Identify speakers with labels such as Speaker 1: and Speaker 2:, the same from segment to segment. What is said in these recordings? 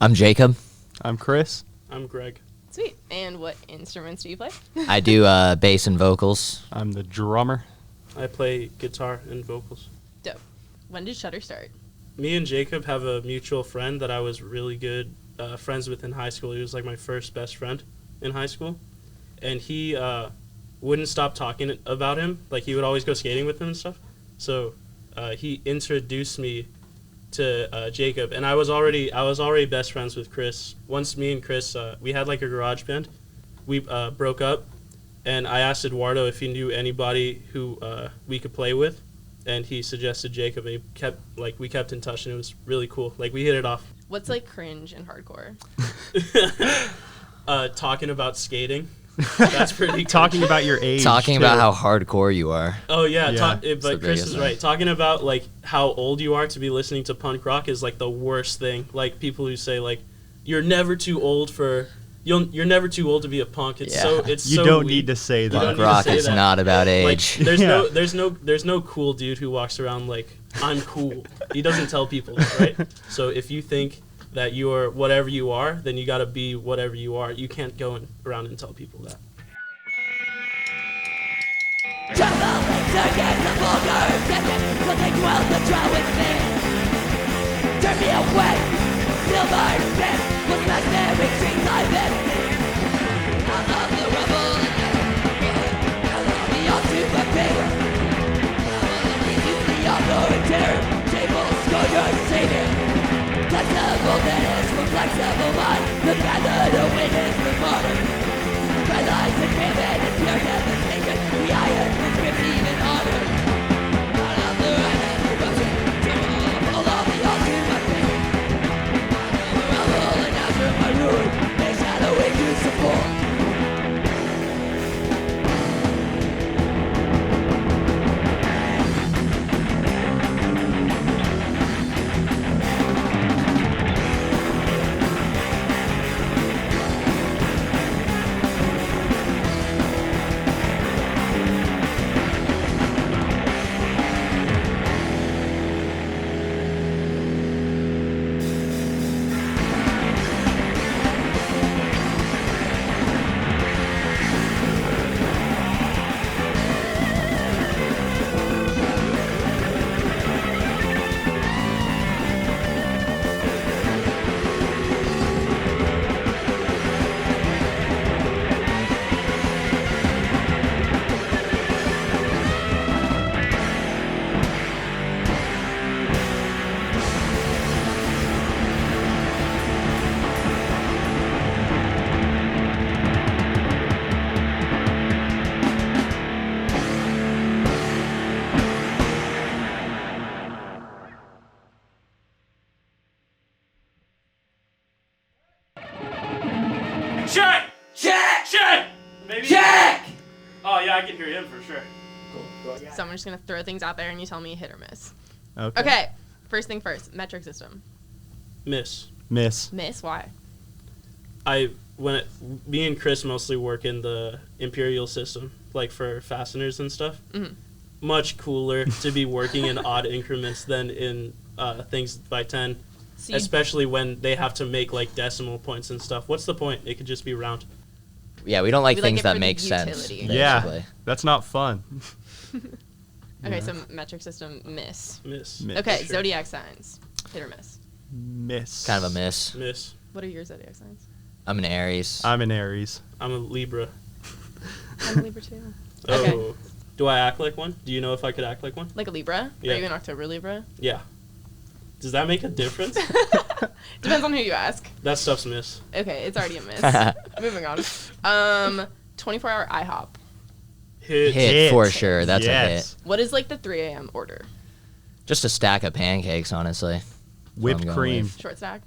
Speaker 1: I'm Jacob.
Speaker 2: I'm Chris.
Speaker 3: I'm Greg.
Speaker 4: Sweet. And what instruments do you play?
Speaker 1: I do bass and vocals.
Speaker 2: I'm the drummer.
Speaker 3: I play guitar and vocals.
Speaker 4: Dope. When did Shudder start?
Speaker 3: Me and Jacob have a mutual friend that I was really good friends with in high school. He was like my first best friend in high school. And he wouldn't stop talking about him. Like, he would always go skating with him and stuff. So he introduced me to Jacob, and I was already best friends with Chris. Once me and Chris, we had like a garage band. We broke up, and I asked Eduardo if he knew anybody who we could play with, and he suggested Jacob, and we kept in touch, and it was really cool. Like, we hit it off.
Speaker 4: What's like cringe and hardcore?
Speaker 3: Talking about skating. That's pretty
Speaker 2: Talking about your age.
Speaker 1: Talking about how hardcore you are.
Speaker 3: Oh, yeah.
Speaker 2: Yeah.
Speaker 3: But Chris is right. Talking about, like, how old you are to be listening to punk rock is, like, the worst thing. Like, people who say, like, you're never too old to be a punk. It's so
Speaker 2: You don't need to say that.
Speaker 1: Punk rock is not about age.
Speaker 3: Like, there's no cool dude who walks around like, I'm cool. He doesn't tell people that, right? So if you think that you're whatever you are, then you gotta be whatever you are. You can't go around and tell people that.
Speaker 5: Turn me away, silver spin, was imaginary dreams I've been. I love the rubble and I love the all too much paper. I will lead you to the authoritarian tables, go your savior. Flexible that is for flexible mind, the gather the witness the martyr. Red eyes and craven and pure devastation, the iron is gripped even harder. I love the right and corruption, all of the all too much paper. And after my ruin, they shadow into support.
Speaker 3: Check!
Speaker 5: Check!
Speaker 3: Check! Maybe.
Speaker 5: Check!
Speaker 3: Oh, yeah, I can hear him for sure.
Speaker 4: So I'm just going to throw things out there and you tell me hit or miss.
Speaker 2: Okay.
Speaker 4: Okay. First thing first. Metric system.
Speaker 3: Miss.
Speaker 2: Miss.
Speaker 4: Miss? Why?
Speaker 3: I me and Chris mostly work in the Imperial system, like for fasteners and stuff.
Speaker 4: Mhm.
Speaker 3: Much cooler to be working in odd increments than in things by 10,
Speaker 4: So you-
Speaker 3: especially when they have to make like decimal points and stuff. What's the point? It could just be round.
Speaker 1: Yeah, we don't like
Speaker 4: We like
Speaker 1: things
Speaker 4: it for
Speaker 1: that
Speaker 4: the
Speaker 1: make sense.
Speaker 4: utility.
Speaker 2: Yeah,
Speaker 1: basically.
Speaker 2: that's not fun.
Speaker 4: Okay, so metric system, miss.
Speaker 3: Miss.
Speaker 4: Okay,
Speaker 3: Sure.
Speaker 4: zodiac signs, hit or miss.
Speaker 2: Miss.
Speaker 1: Kind of a miss.
Speaker 3: Miss.
Speaker 4: What are your zodiac signs?
Speaker 1: I'm an Aries.
Speaker 2: I'm an Aries.
Speaker 3: I'm a Libra.
Speaker 4: I'm a Libra too.
Speaker 3: Oh.
Speaker 4: Okay.
Speaker 3: Do I act like one? Do you know if I could act like one?
Speaker 4: Like a Libra?
Speaker 3: Yeah.
Speaker 4: Are you an October Libra?
Speaker 3: Yeah. Does that make a difference?
Speaker 4: Depends on who you ask.
Speaker 3: That stuff's miss.
Speaker 4: Okay, it's already a miss. Moving on. 24-hour IHOP.
Speaker 3: Hit.
Speaker 1: Hit for sure. That's a hit.
Speaker 2: Yes.
Speaker 4: What is like the 3 a.m. order?
Speaker 1: Just a stack of pancakes, honestly.
Speaker 2: Whipped
Speaker 1: I'm going
Speaker 2: cream.
Speaker 1: with.
Speaker 4: Short stack?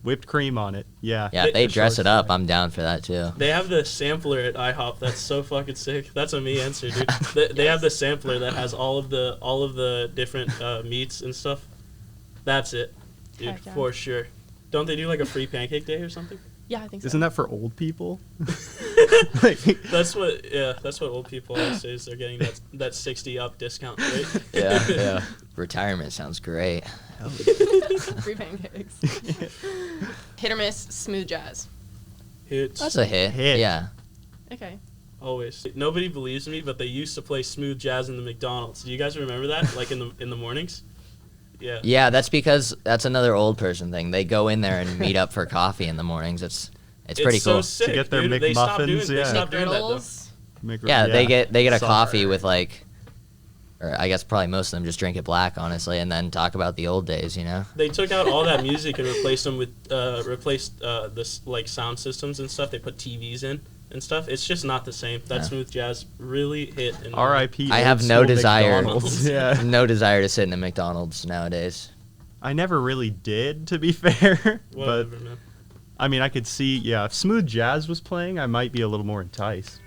Speaker 2: Whipped cream on it. Yeah.
Speaker 1: Yeah, if they
Speaker 3: For
Speaker 1: dress
Speaker 3: sure.
Speaker 1: it up, I'm down for that too.
Speaker 3: They have the sampler at IHOP. That's so fucking sick. That's a me answer, dude. They have the sampler that has all of the different meats and stuff. That's it, dude,
Speaker 4: Heck yeah.
Speaker 3: for sure. Don't they do like a free pancake day or something?
Speaker 4: Yeah, I think so.
Speaker 2: Isn't that for old people? Like,
Speaker 3: That's what old people always say is they're getting that 60 up discount rate.
Speaker 1: Yeah. Retirement sounds great.
Speaker 4: Free pancakes. Hit or miss, smooth jazz.
Speaker 3: Hits.
Speaker 1: That's a hit.
Speaker 2: Hit.
Speaker 1: Yeah.
Speaker 4: Okay.
Speaker 3: Always. Nobody believes me, but they used to play smooth jazz in the McDonald's. Do you guys remember that? Like in the mornings? Yeah.
Speaker 1: Yeah, that's because that's another old person thing. They go in there and meet up for coffee in the mornings. It's pretty
Speaker 3: so
Speaker 1: cool.
Speaker 3: sick,
Speaker 2: To get their
Speaker 3: dude. They stopped doing,
Speaker 2: McMuffins,
Speaker 3: they
Speaker 2: yeah.
Speaker 3: stopped doing that, though.
Speaker 4: McGriddles.
Speaker 1: Yeah, they get a
Speaker 2: Saw
Speaker 1: coffee
Speaker 2: that.
Speaker 1: with like, or I guess probably most of them just drink it black, honestly, and then talk about the old days, you know?
Speaker 3: They took out all that music and replaced them with this like sound systems and stuff. They put TVs in and stuff. It's just not the same. That
Speaker 1: Yeah.
Speaker 3: smooth jazz really hit. In
Speaker 2: R.I.P.
Speaker 1: I have
Speaker 2: old
Speaker 1: no
Speaker 2: school
Speaker 1: desire.
Speaker 2: McDonald's. Yeah.
Speaker 1: No desire to sit in a McDonald's nowadays.
Speaker 2: I never really did, to be fair. But
Speaker 3: Whatever, man.
Speaker 2: I mean, I could see. Yeah, if smooth jazz was playing, I might be a little more enticed.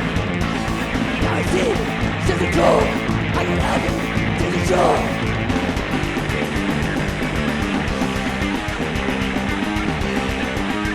Speaker 5: I see, to the door. I can help it to the door.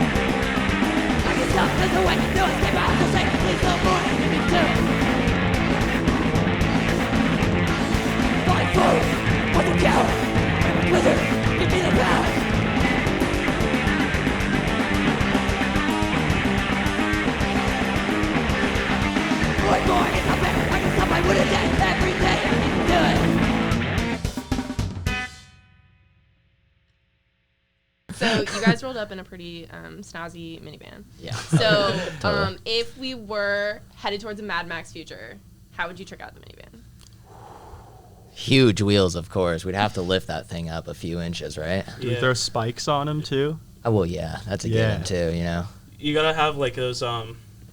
Speaker 5: I can stop, there's no way, no escape. I have to say, please no more, give me two. Fight forward, what's a coward? I'm a wizard, give me the power. One more, it's not fair. I can stop my wooden death every day. I can do it.
Speaker 4: So you guys rolled up in a pretty snazzy minivan.
Speaker 1: Yeah.
Speaker 4: So
Speaker 1: Totally.
Speaker 4: if we were headed towards a Mad Max future, how would you trick out the minivan?
Speaker 1: Huge wheels, of course. We'd have to lift that thing up a few inches, right?
Speaker 2: Do we
Speaker 3: Yeah.
Speaker 2: throw spikes on them too?
Speaker 1: Oh, well, yeah. That's a
Speaker 2: Yeah.
Speaker 1: given, too, you know?
Speaker 3: You gotta have like those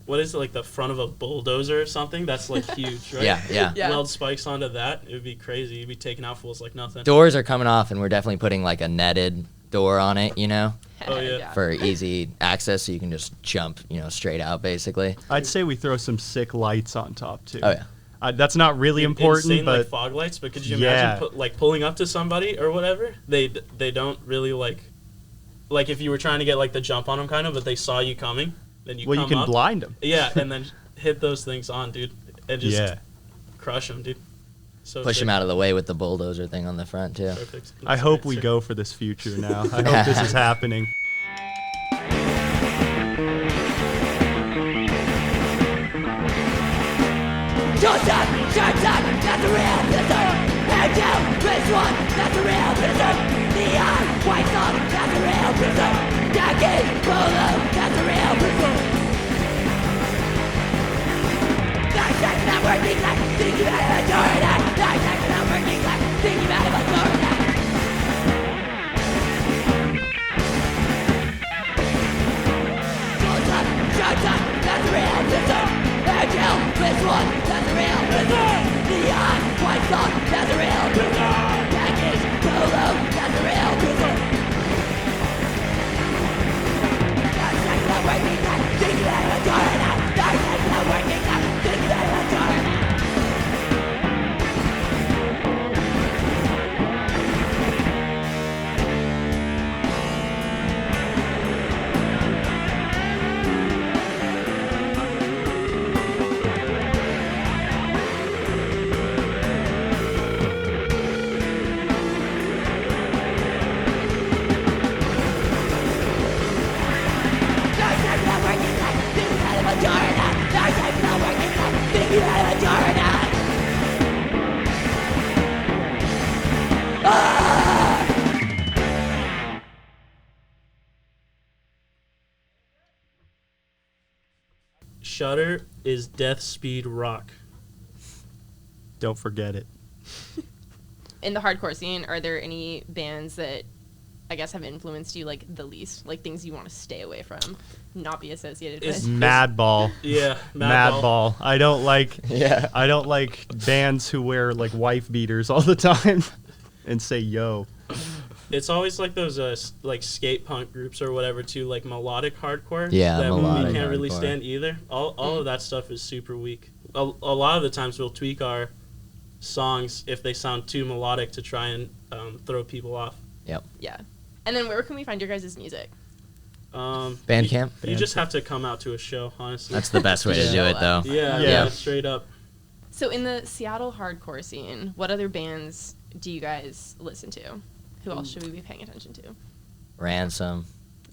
Speaker 3: what is it, like the front of a bulldozer or something? That's like huge, right?
Speaker 1: Yeah.
Speaker 4: Yeah.
Speaker 3: Weld spikes onto that. It would be crazy. You'd be taking out fools like nothing.
Speaker 1: Doors are coming off, and we're definitely putting, like, a netted door on it, you know?
Speaker 3: Oh, yeah.
Speaker 1: For easy access, so you can just jump, straight out, basically.
Speaker 2: I'd say we throw some sick lights on top too.
Speaker 1: Oh, yeah.
Speaker 2: That's not really important,
Speaker 3: Insane,
Speaker 2: but
Speaker 3: like fog lights. But could you
Speaker 2: Yeah.
Speaker 3: imagine pulling up to somebody or whatever? They don't really like if you were trying to get like the jump on them kind of, but they saw you coming, then you
Speaker 2: well,
Speaker 3: come
Speaker 2: you can
Speaker 3: up.
Speaker 2: blind them.
Speaker 3: Yeah, and then hit those things on, dude, and just
Speaker 2: Yeah.
Speaker 3: crush them, dude. So
Speaker 1: Push
Speaker 3: sick.
Speaker 1: them out of the way with the bulldozer thing on the front, too.
Speaker 3: Perfect.
Speaker 2: I
Speaker 3: That's
Speaker 2: hope
Speaker 3: great,
Speaker 2: we
Speaker 3: sir.
Speaker 2: go for this future now. I hope this is happening.
Speaker 5: Shut up, that's a real blizzard. Head down, this one, that's a real blizzard. Neon, white song, that's a real blizzard. Jacket, polo, that's a real blizzard. Nice sex, not working like thinking out of a door now. Nice sex, not working like thinking out of a door now. Shut up, that's a real blizzard. Head down, this one, that's a real blizzard. Neon, white song, that's a real blizzard. Package, polo, that's a real blizzard.
Speaker 3: Shudder is death speed rock.
Speaker 2: Don't forget it.
Speaker 4: In the hardcore scene, are there any bands that I guess have influenced you like the least? Like things you want to stay away from, not be associated with?
Speaker 2: Madball.
Speaker 3: Yeah, Madball.
Speaker 2: I don't like.
Speaker 1: Yeah.
Speaker 2: I don't like bands who wear like wife beaters all the time and say yo.
Speaker 3: It's always like those like skate punk groups or whatever too, like melodic hardcore.
Speaker 1: Yeah,
Speaker 3: that
Speaker 1: melodic
Speaker 3: we can't really
Speaker 1: hardcore.
Speaker 3: stand either. All of that stuff is super weak. A lot of the times we'll tweak our songs if they sound too melodic to try and throw people off.
Speaker 1: Yep.
Speaker 4: Yeah. And then where can we find your guys' music?
Speaker 1: Bandcamp?
Speaker 3: You just have to come out to a show, honestly.
Speaker 1: That's the best way to do it, though.
Speaker 3: yeah,
Speaker 2: Yeah.
Speaker 3: straight up.
Speaker 4: So in the Seattle hardcore scene, what other bands do you guys listen to? Who else should we be paying attention to?
Speaker 1: Ransom.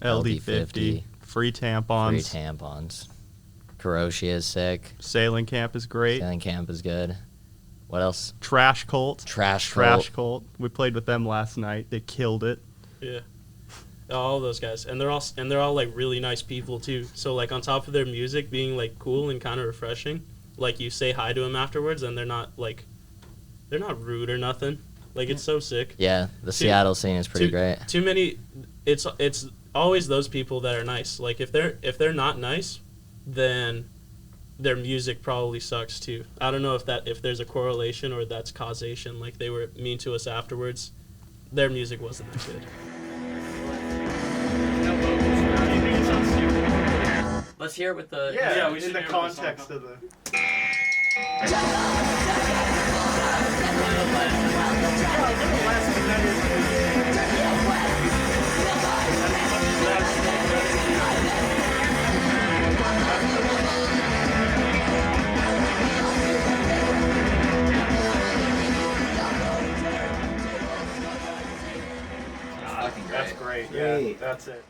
Speaker 2: LD50. Free tampons.
Speaker 1: Free tampons. Karoshi is sick.
Speaker 2: Sailing Camp is great.
Speaker 1: Sailing Camp is good. What else?
Speaker 2: Trash Cult.
Speaker 1: Trash
Speaker 2: Cult. We played with them last night. They killed it.
Speaker 3: Yeah. All those guys, and they're all like really nice people too. So like on top of their music being like cool and kind of refreshing, like you say hi to them afterwards, and they're not rude or nothing. Like it's so sick.
Speaker 1: Yeah, the Seattle scene is pretty great.
Speaker 3: Too many. It's always those people that are nice. Like if they're not nice, then their music probably sucks too. I don't know if there's a correlation or that's causation. Like they were mean to us afterwards. Their music wasn't that good.
Speaker 6: Let's hear it with the.
Speaker 3: Yeah, we should
Speaker 2: in the
Speaker 3: hear
Speaker 2: context of the. That's great. Yeah, that's it.